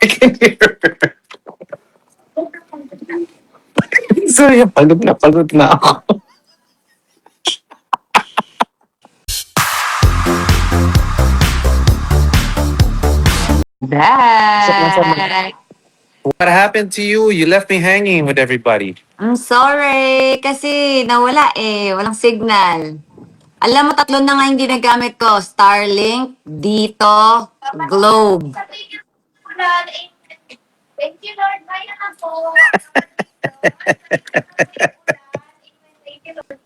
I can hear her. Sorry, pagod na ako. Back. What happened to you? You left me hanging with everybody. I'm sorry. Kasi nawala eh. Walang signal. Alam mo, tatlo na nga yung ginagamit ko. Starlink, dito, Globe. Thank you, Lord. Maya na po. Thank you, Lord.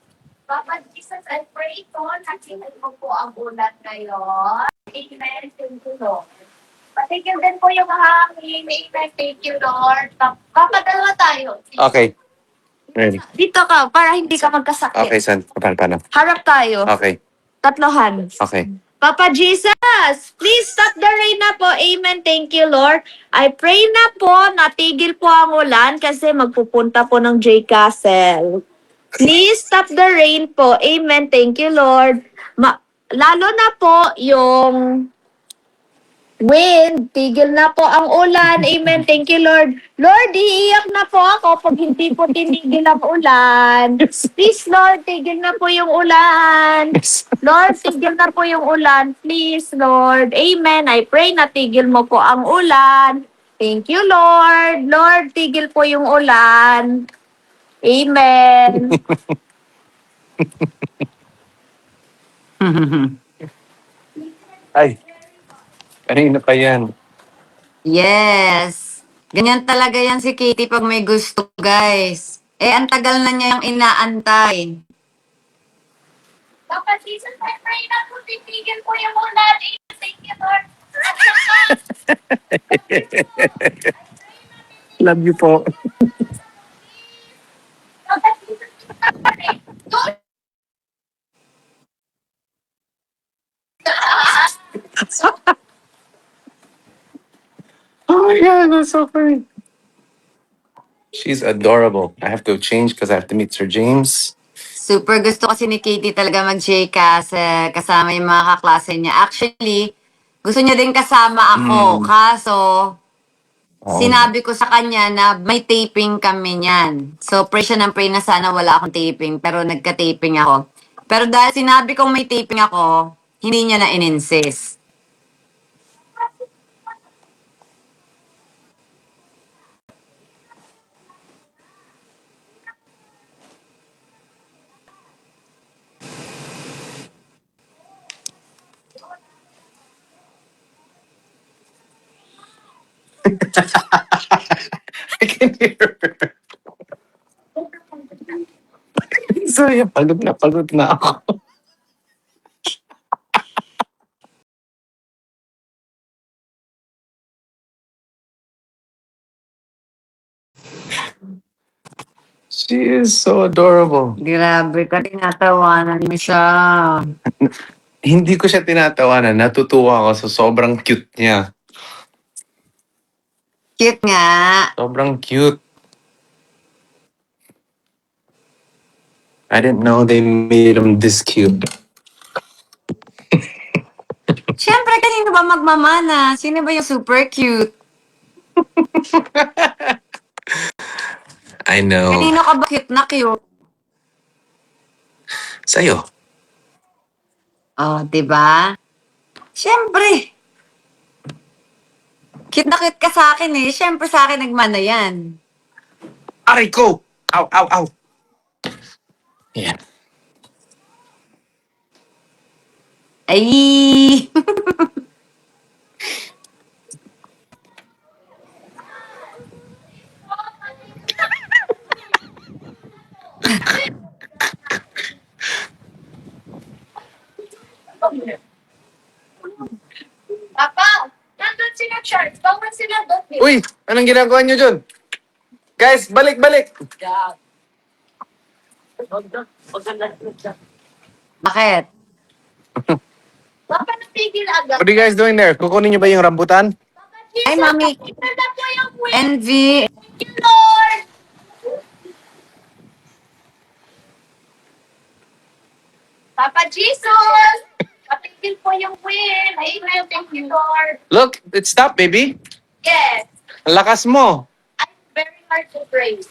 Papa Jesus, I pray po, nakinig mo po ang ulat ngayon. Amen. Thank you, Lord. Patigil din po yung hangin. Amen. Thank you, Lord. Papadalawa tayo. Okay. Ready. Dito ka, para hindi ka magkasakit. Okay, son. Paano? Harap tayo. Okay. Tatlo hands. Okay. Papa Jesus, please stop the rain na po. Amen. Thank you, Lord. I pray na po, natigil po ang ulan kasi magpupunta po ng J Castle. Please stop the rain po. Amen. Thank you, Lord. Lalo na po yung wind, tigil na po ang ulan. Amen. Thank you, Lord. Lord, iiyak na po ako pag hindi po tinigil ang ulan. Please, Lord, tigil na po yung ulan. Lord, tigil na po yung ulan. Please, Lord. Amen. I pray na tigil mo po ang ulan. Thank you, Lord. Lord, tigil po yung ulan. Amen. Ay, kanina pa yan. Yes. Ganyan talaga yan si Kitty pag may gusto, guys. Eh, ang tagal na niya yung inaantay. Papa Jesus, I pray na po, titigil po yung ulan. Amen. Thank you, Lord. Love you po. Papa Jesus, I pray. Lord, Oh my God, that's so funny. She's adorable. I have to change because I have to meet Sir James. Super gusto kasi ni Kitty talaga mag-J-Cast kasama yung mga kaklase niya. Actually, gusto niya din kasama ako. Kaso, sinabi ko sa kanya na may taping kami niyan. So, pray siya ng pray na sana wala akong taping. Pero nagka-taping ako. Pero dahil sinabi kong may taping ako, hindi niya na in-insist. I can hear her. Sorry, pagod na ako. She is so adorable. Grabe ka, tinatawanan mo siya. Hindi ko siya tinatawanan. Natutuwa ako sa sobrang cute niya. Cute nga. Sobrang cute. I didn't know they made him this cute. Siyempre, kanino ba magmamana? Sino ba yung super cute? I know. Kanino ka ba cute na cute? Sa'yo. Oh, diba? Siyempre. Cute na cute ka sa akin eh. Siyempre sa akin nagmana yan. Aray ko! Ow, ow, ow. Yeah. Ay! Papa, nandun sila, Charles. Bawal sila doon. Uy! Anong ginagawa niyo dun? Guys, balik, balik! Bakit? Papa, napigil agad. What are you guys doing there? Kukunin niyo ba yung rambutan? Papa Jesus, Ay, Mami. ito na po yung wind. Envy. Thank you, Lord. Papa Jesus, Patigil po yung win. Amen. Thank you, Lord. Look, it stopped, baby. Yes. Ang lakas mo. I'm very hard to praise.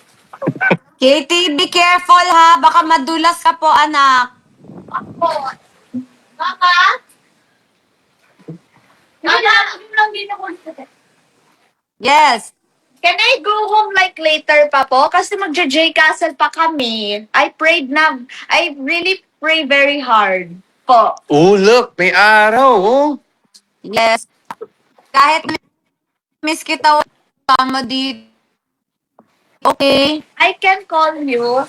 Katie, be careful ha. Baka madulas ka po, anak. Ako. Mama? Mama, ano lang din ako. Yes. Can I go home like later pa po? Kasi magja-J Castle pa kami. I really pray very hard po. Oh, look, may araw, oh. Yes. Kahit miss kita, tama dito. Okay. I can call you.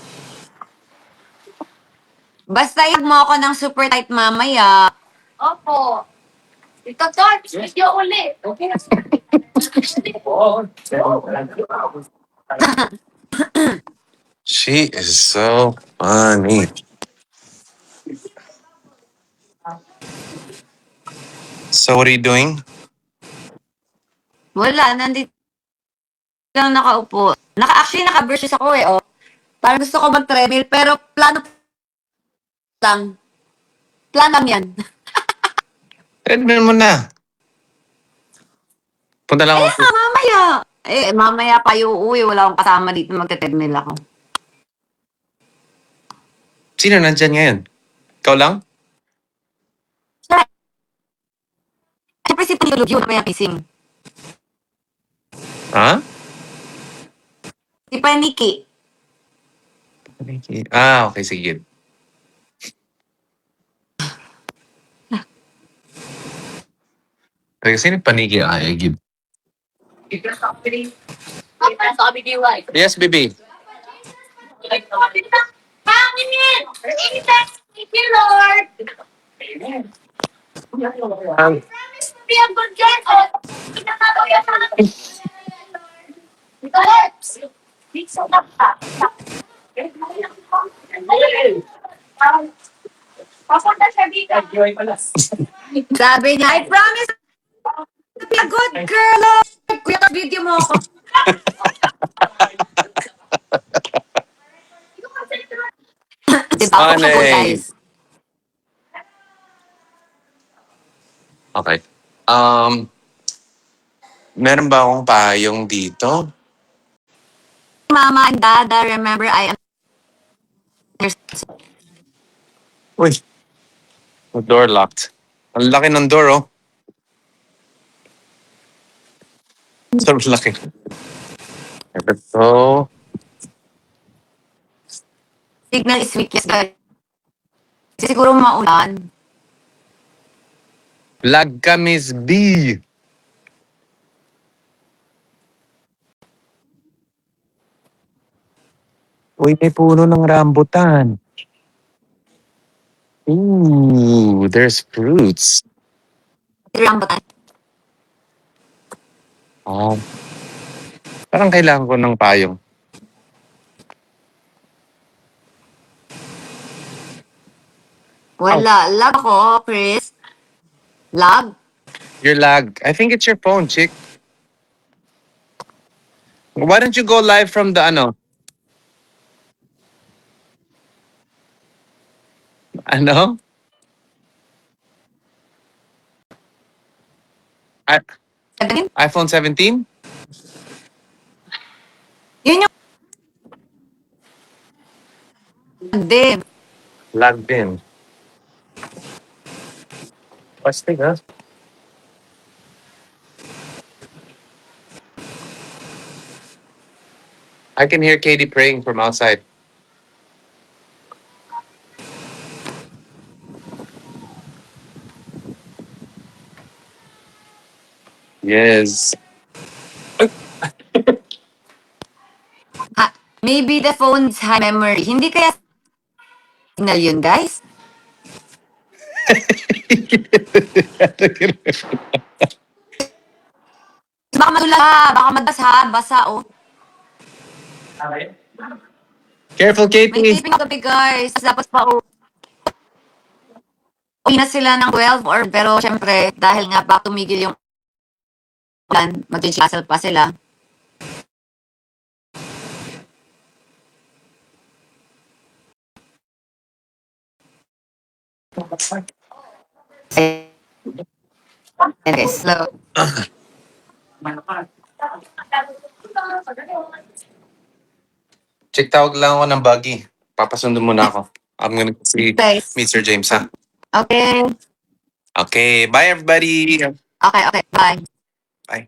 Basta ilag mo ako ng super tight mamaya. Opo. Ito, Torch. Video ulit. Okay. She is so funny. So what are you doing? Wala, nandito lang nakaupo. Actually, naka-versus ako eh, oh. Parang gusto ko mag-treadmill, pero plano lang. Plano lang yan. Treadmill mo na. Punta lang ako. Mamaya. Mamaya pa yung uuwi. Wala akong kasama dito. Magte-treadmill ako. Sino nandyan ngayon? Ikaw lang? Siyempre si Panilog yun. Mamaya pising. Ha? Si Paniki. Ah, okay, sige. Teka, sino yung panigi? Ay, Gib. Yes, baby. Hangin! Thank you, Lord. Promise to be a good girl. Pinakatuya sa akin. Lord. Dito na ka. Papunta siya dito. Sabi niya, I promise to be a good girl. Lord. Kuya, video mo ako. Diba ako siya po, Funny. guys? Okay. Meron ba akong payong dito? Mama and Dada, remember I am... Uy. The door locked. Ang laki ng door, oh. Sobrang laki. Ito. Signal is weak, yes, guys. Siguro maulan. Lag ka, Miss B. Uy, may puno ng rambutan. Ooh, there's fruits. Rambutan. Oh. Parang kailangan ko ng payong. Wala. Lag ako, Chris. Lag? Your lag. I think it's your phone, chick. Why don't you go live from the ano? Ano? Sabihin? iPhone 17? Yun yung... Hindi. Lag din. Plastic, ha? I can hear Katie praying from outside. Yes. Maybe the phone's high memory. Hindi kaya signal yun, guys? Baka madula ha. Baka basa. Basa, oh. Careful, May Katie. taping gabi, guys. Tapos pa, uwi na sila ng 12 or pero syempre, dahil nga back tumigil yung ulan, mag-castle pa sila. Okay, slow. Check, tawag lang ako ng buggy. Papasundo muna ako. I'm gonna see Guys. meet Sir James, ha? Okay. Okay, bye everybody. Okay, bye. Bye.